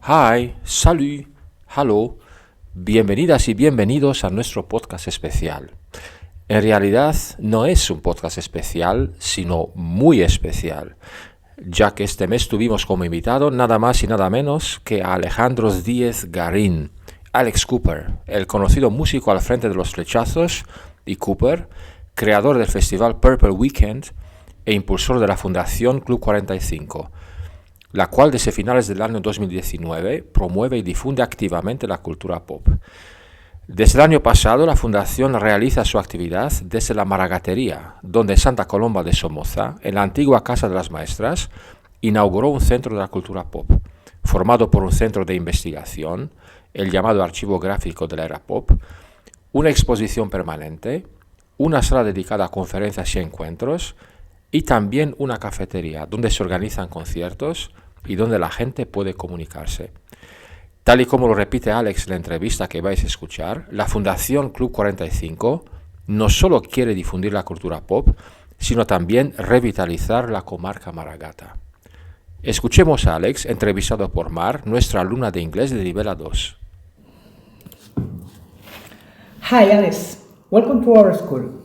Hi, salut, hello, bienvenidas y bienvenidos a nuestro podcast especial. En realidad no es un podcast especial, sino muy especial, ya que este mes tuvimos como invitado nada más y nada menos que a Alejandro Díez Garín, Alex Cooper, el conocido músico al frente de Los Flechazos, y Cooper, creador del festival Purple Weekend e impulsor de la Fundación Club 45, la cual desde finales del año 2019 promueve y difunde activamente la cultura pop. Desde el año pasado, la Fundación realiza su actividad desde la Maragatería, donde en Santa Colomba de Somoza, en la antigua Casa de las Maestras, inauguró un centro de la cultura pop, formado por un centro de investigación, el llamado Archivo Gráfico de la Era Pop, una exposición permanente, una sala dedicada a conferencias y encuentros, y también una cafetería donde se organizan conciertos y donde la gente puede comunicarse. Tal y como lo repite Alex en la entrevista que vais a escuchar, la Fundación Club 45 no solo quiere difundir la cultura pop, sino también revitalizar la comarca Maragata. Escuchemos a Alex, entrevistado por Mar, nuestra alumna de inglés de nivel A2. Hi Alex, welcome to our school.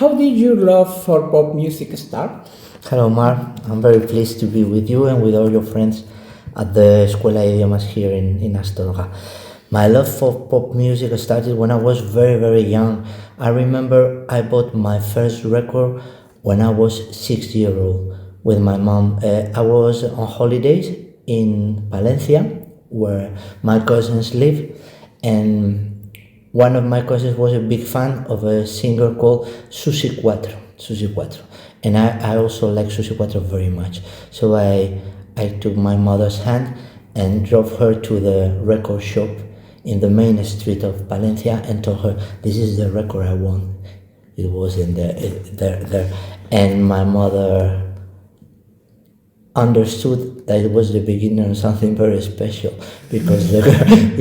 How did your love for pop music start? Hello, Mar. I'm very pleased to be with you and with all your friends at the Escuela de Idiomas here in Astorga. My love for pop music started when I was very, very young. I remember I bought my first record when I was 6 years old with my mom. I was on holidays in Valencia, where my cousins live, and one of my cousins was a big fan of a singer called Susi Cuatro. And I also like Susi Cuatro very much. So I took my mother's hand and drove her to the record shop in the main street of Valencia and told her, this is the record I want. It was in there. And my mother understood that it was the beginning of something very special because the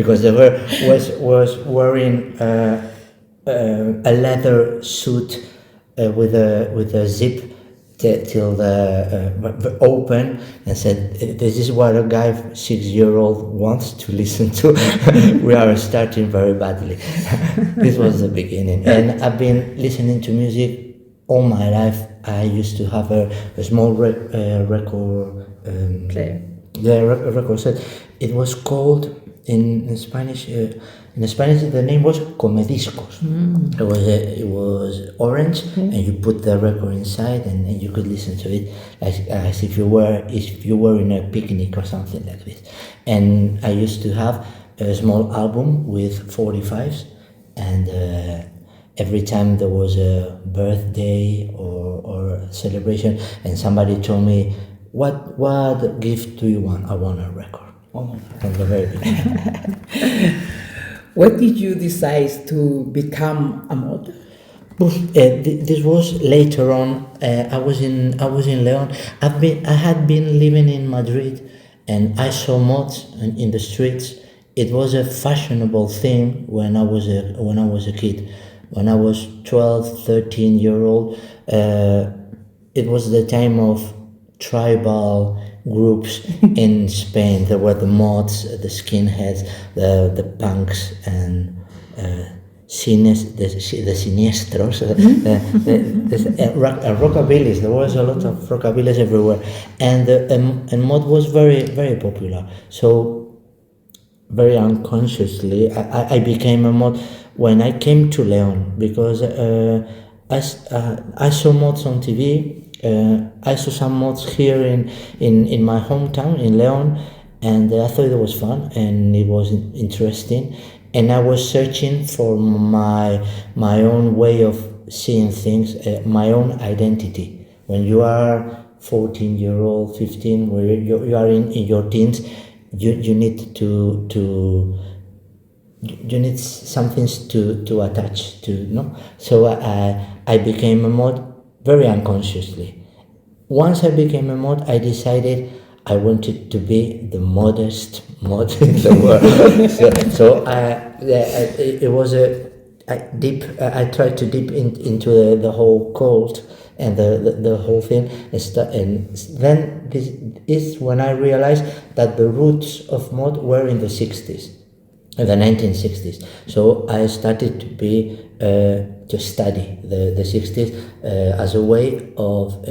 girl was wearing a leather suit with a zip till the open, and said, this is what a guy 6-year-old wants to listen to. We are starting very badly. This was the beginning, and I've been listening to music all my life. I used to have a small record Player. record set. It was called in Spanish. In Spanish, the name was Comediscos. It was orange, and you put the record inside, and you could listen to it as if you were in a picnic or something like this. And I used to have a small album with 45s, and every time there was a birthday or a celebration, and somebody told me, what gift do you want? I want a record. From the very beginning. What did you decide to become a model? This was later on. I was in León. I had been living in Madrid, and I saw mods in the streets. It was a fashionable thing when I was a kid. When I was 12, 13-year-old, it was the time of tribal groups in Spain. There were the mods, the skinheads, the punks, and the siniestros, rockabillys. There was a lot of rockabillys everywhere, and mod was very, very popular. So very unconsciously, I became a mod when I came to León, because I saw mods on TV. I saw some mods here in my hometown in León, and I thought it was fun and it was interesting, and I was searching for my own way of seeing things, my own identity. When you are 14-year-old, 15, where you are in your teens, you need you need something to attach to, no? So I became a mod very unconsciously. Once I became a mod, I decided I wanted to be the modest mod in the world. I tried to dip into the whole cult and the whole thing, and then this is when I realized that the roots of mod were in the 60s, in the 1960s. So I started to study the 60s as a way of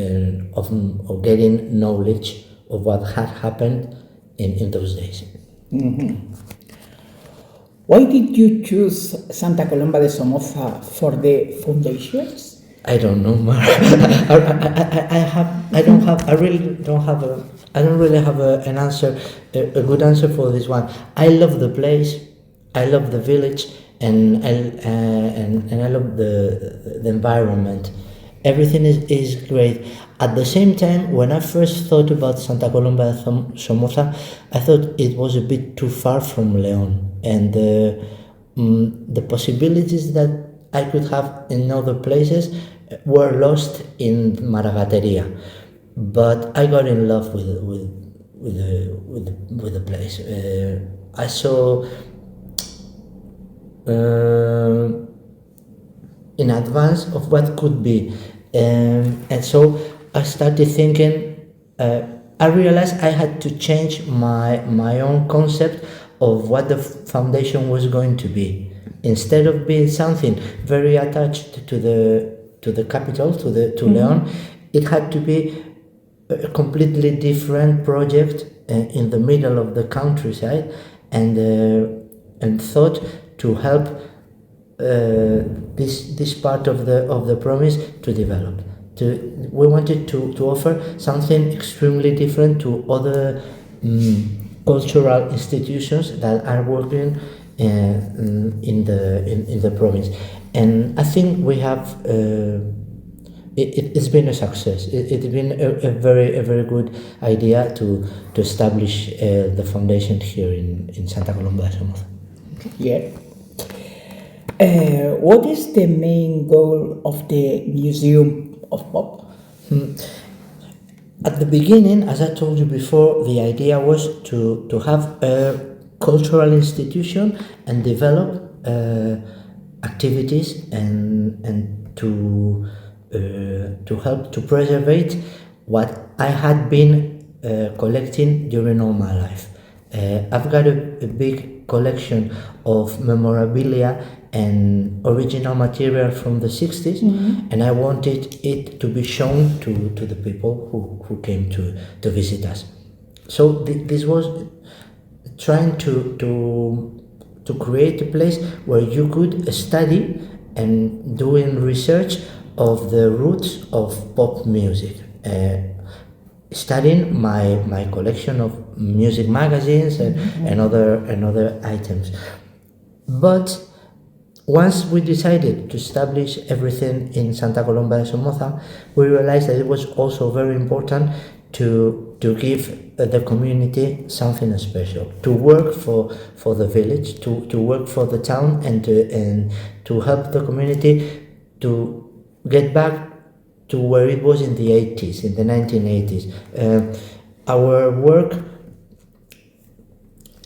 getting knowledge of what had happened in those days. Why did you choose Santa Colomba de Somoza for the foundations? I don't know, Mark. I don't really have an answer, a good answer for this one. I love the place, I love the village, and I love the environment. Everything is great. At the same time, when I first thought about Santa Colomba de Somoza, I thought it was a bit too far from León, and the possibilities that I could have in other places were lost in Maragateria. But I got in love with the place. I saw in advance of what could be, and so I started thinking. I realized I had to change my own concept of what the foundation was going to be. Instead of being something very attached to the capital, to León, it had to be a completely different project in the middle of the countryside, and thought to help this part of the promise to develop. We wanted to offer something extremely different to other cultural institutions that are working in the province, and I think we have. It's been a success. It's been a very good idea to establish the foundation here in Santa Colomba de Somoza. Yeah. What is the main goal of the Museum of Pop? At the beginning, as I told you before, the idea was to have a cultural institution and develop activities and to help to preserve what I had been collecting during all my life. I've got a big collection of memorabilia and original material from the 60s, and I wanted it to be shown to the people who came to visit us. So this was trying to create a place where you could study and doing research of the roots of pop music. Studying my collection of music magazines and other items. But once we decided to establish everything in Santa Colomba de Somoza, we realized that it was also very important to give the community something special, to work for the village, to work for the town, and to help the community to get back to where it was in the 80s, in the 1980s. Our work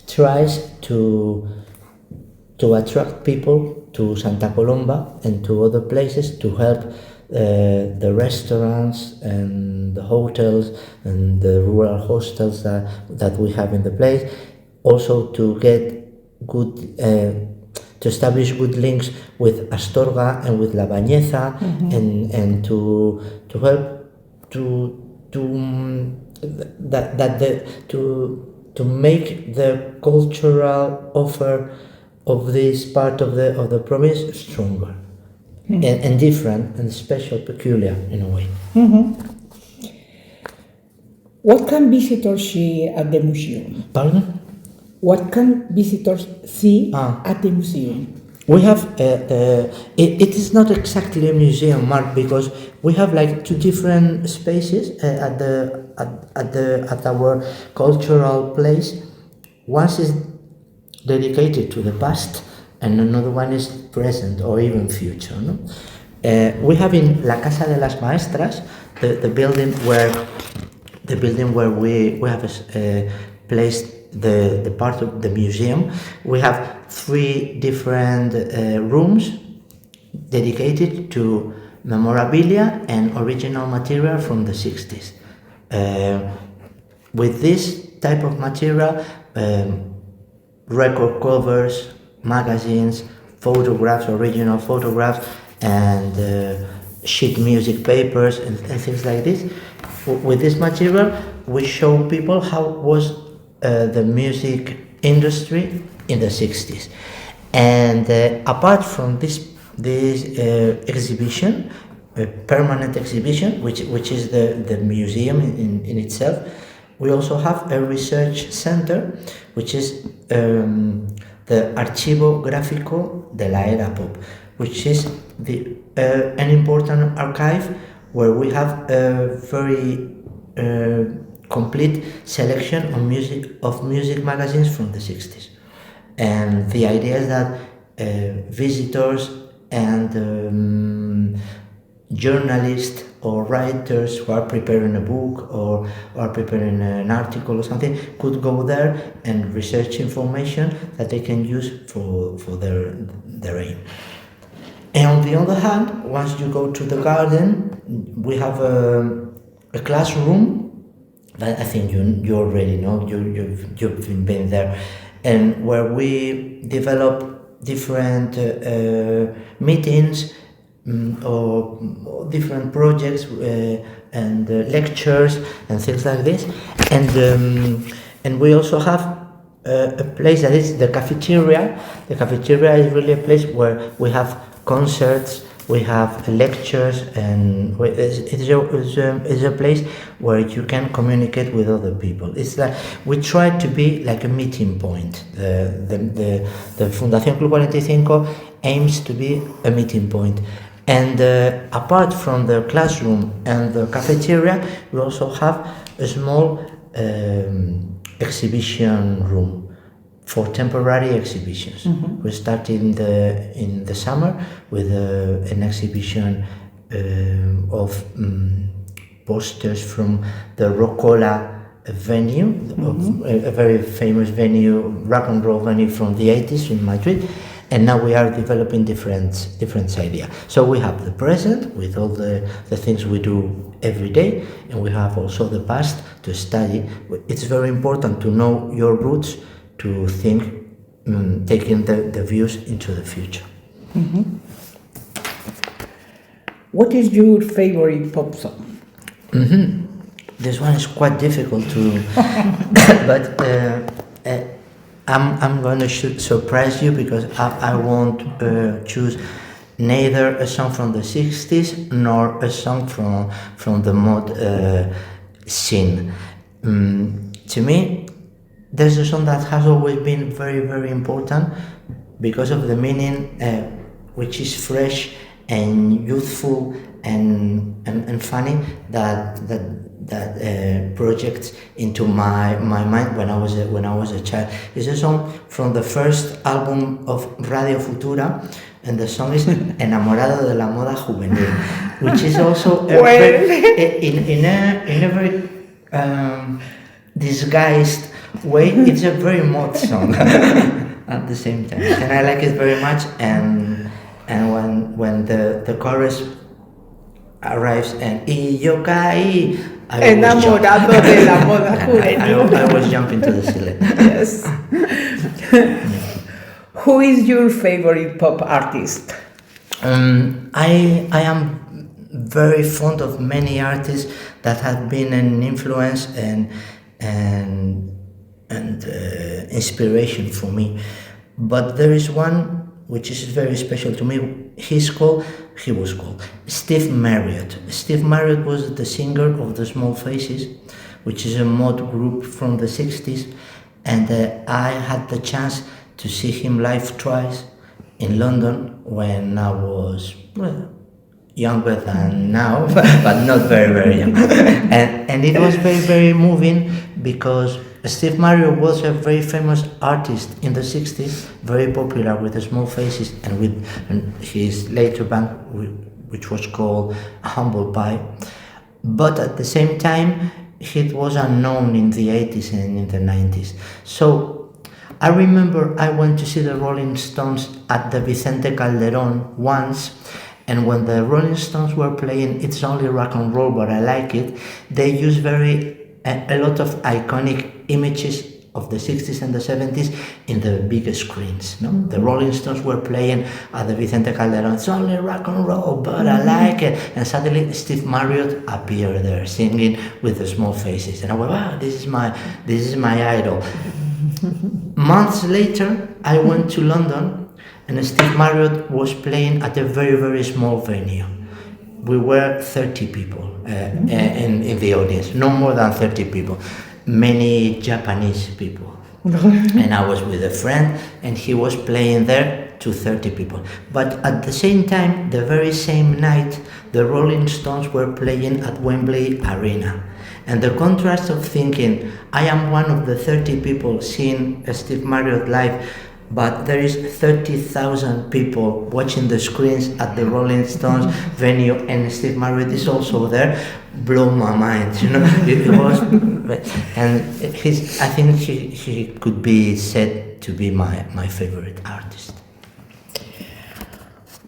tries to attract people to Santa Colomba and to other places, to help the restaurants and the hotels and the rural hostels that we have in the place. Also to get good, to establish good links with Astorga and with La Bañeza, and to help to make the cultural offer of this part of the province stronger and different and special, peculiar in a way. What can visitors see at the museum? Pardon? What can visitors see at the museum? We have it is not exactly a museum, Mark, because we have like two different spaces at our cultural place. One is dedicated to the past, and another one is present or even future. No? We have in La Casa de las Maestras, the building where we have placed the part of the museum. We have three different rooms dedicated to memorabilia and original material from the 60s. With this type of material, record covers, magazines, photographs, original photographs, and sheet music papers and things like this. With this material, we show people how was the music industry in the 60s. And apart from this exhibition, a permanent exhibition, which is the museum in itself, we also have a research center, which is the Archivo Gráfico de la Era Pop, which is an important archive where we have a very complete selection of music magazines from the 60s. And the idea is that visitors and journalists or writers who are preparing a book or are preparing an article or something could go there and research information that they can use for their aim. And on the other hand, once you go to the garden, we have a classroom that I think you already know, you've been there, and where we develop different meetings or different projects and lectures and things like this, and we also have a place that is the cafeteria. The cafeteria is really a place where we have concerts, we have lectures, and it's a place where you can communicate with other people. It's like we try to be like a meeting point. The Fundación Club 45 aims to be a meeting point. And apart from the classroom and the cafeteria, we also have a small exhibition room for temporary exhibitions. Mm-hmm. We started in the summer with an exhibition of posters from the Rocola venue, mm-hmm. a very famous venue, rock and roll venue from the 80s in Madrid. And now we are developing different ideas. So we have the present with all the things we do every day, and we have also the past to study. It's very important to know your roots, to think, taking the views into the future. Mm-hmm. What is your favorite pop song? Mm-hmm. This one is quite difficult to, but I'm going to surprise you because I won't choose neither a song from the 60s nor a song from the mod scene. To me, there's a song that has always been very, very important because of the meaning, which is fresh and youthful and funny that projects into my mind when I was a child. It's a song from the first album of Radio Futura, and the song is Enamorado de la Moda Juvenil, which is also in a very disguised way. It's a very mod song at the same time, and I like it very much. And when the chorus arrives and y yo caí, Enamorado de la Moda Juvenil. I was jumping to the ceiling. Yes. Who is your favorite pop artist? I am very fond of many artists that have been an influence and inspiration for me. But there is one which is very special to me. He was called Steve Marriott. Steve Marriott was the singer of the Small Faces, which is a mod group from the 60s, and I had the chance to see him live twice in London when I was younger than now, but not very, very young. And it was very, very moving because Steve Marriott was a very famous artist in the 60s, very popular with the Small Faces and with his later band, which was called Humble Pie. But at the same time, he was unknown in the 80s and in the 90s. So I remember I went to see the Rolling Stones at the Vicente Calderón once, and when the Rolling Stones were playing It's Only Rock and Roll But I Like It, they used a lot of iconic images of the 60s and the 70s in the big screens. No? The Rolling Stones were playing at the Vicente Calderón, It's Only Rock and Roll But I Like It, and suddenly Steve Marriott appeared there singing with the small faces, and I went, wow, this is my idol. Months later, I went to London, and Steve Marriott was playing at a very, very small venue. We were 30 people in the audience, no more than 30 people, many Japanese people. And I was with a friend, and he was playing there to 30 people. But at the same time, the very same night, the Rolling Stones were playing at Wembley Arena. And the contrast of thinking, I am one of the 30 people seeing Steve Marriott live, but there is 30,000 people watching the screens at the Rolling Stones venue, and Steve Marriott is also there, blew my mind, you know. It was, and I think he could be said to be my favorite artist.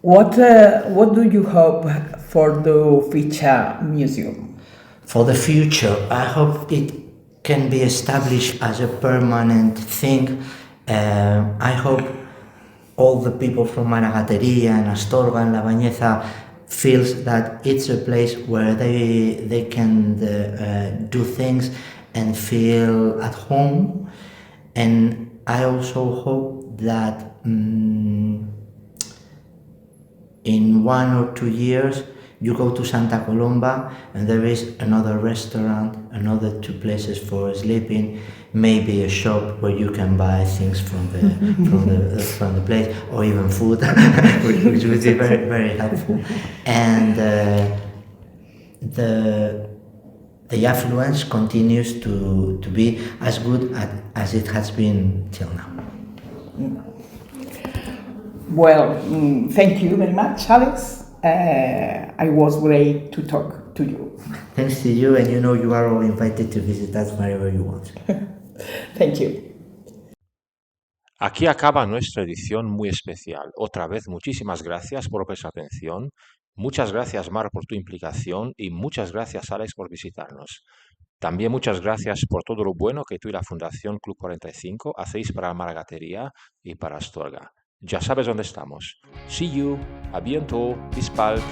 What do you hope for the future museum? For the future, I hope it can be established as a permanent thing. I hope all the people from Maragateria and Astorga and La Bañeza feels that it's a place where they can do things and feel at home. And I also hope that in 1 or 2 years you go to Santa Colomba and there is another restaurant, another 2 places for sleeping, maybe a shop where you can buy things from the place, or even food, which would be very, very helpful. And the affluence continues to be as good as it has been till now. Well, thank you very much, Alex. I was great to talk to you. Thanks to you, and you are all invited to visit us wherever you want. Thank you. Aquí acaba nuestra edición muy especial. Otra vez, muchísimas gracias por vuestra atención. Muchas gracias, Mar, por tu implicación, y muchas gracias, Alex, por visitarnos. También muchas gracias por todo lo bueno que tú y la Fundación Club 45 hacéis para Maragatería y para Astorga. Ya sabes dónde estamos. See you, a bientôt, bis bald.